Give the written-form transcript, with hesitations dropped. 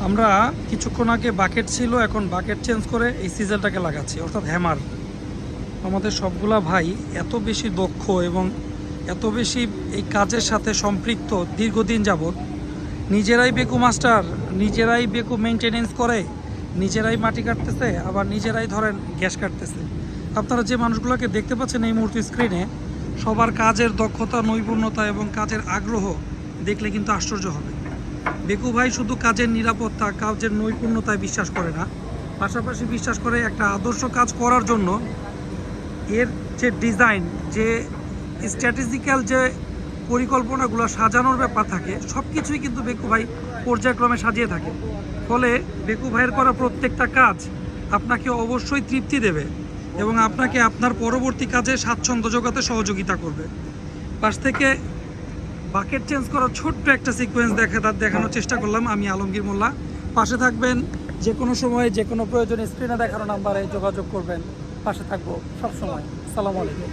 আমরা কিছুক্ষণ আগে বাকেট ছিল, এখন বাকেট চেঞ্জ করে এই সিজলটাকে লাগাচ্ছি, অর্থাৎ হ্যামার। আমাদের সবগুলা ভাই এত বেশি দক্ষ এবং এত বেশি এই কাজের সাথে সম্পৃক্ত দীর্ঘদিন যাবৎ, নিজেরাই বেকু মাস্টার, নিজেরাই বেকু মেনটেনেন্স করে, নিজেরাই মাটি কাটতেছে, আবার নিজেরাই ধরেন গ্যাস কাটতেছে। আপনারা যে মানুষগুলোকে দেখতে পাচ্ছেন এই মুহূর্তে স্ক্রিনে, সবার কাজের দক্ষতা, নৈপুণ্যতা এবং কাজের আগ্রহ দেখলে কিন্তু আশ্চর্য হবে। বেকু ভাই শুধু কাজের নিরাপত্তা, কাজের নৈপুণ্যতায় বিশ্বাস করে না, পাশাপাশি বিশ্বাস করে একটা আদর্শ কাজ করার জন্য এর যে ডিজাইন, যে স্ট্র্যাটেজিক্যাল যে পরিকল্পনাগুলো সাজানোর ব্যাপার থাকে, সব কিছুই কিন্তু বেকু ভাই পর্যায়ক্রমে সাজিয়ে থাকে। ফলে বেকু ভাইয়ের করা প্রত্যেকটা কাজ আপনাকে অবশ্যই তৃপ্তি দেবে এবং আপনাকে আপনার পরবর্তী কাজে স্বাচ্ছন্দ্য যোগাতে সহযোগিতা করবে। পাশ থেকে বাকেট চেঞ্জ করার ছোট্ট একটা সিকোয়েন্স দেখানোর চেষ্টা করলাম আমি, আলমগীর মোল্লা। পাশে থাকবেন, যে কোনো সময় যে কোনো প্রয়োজনে স্ক্রিনে দেখানো নাম্বারে যোগাযোগ করবেন। পাশে থাকবো সবসময়। আসসালামু আলাইকুম।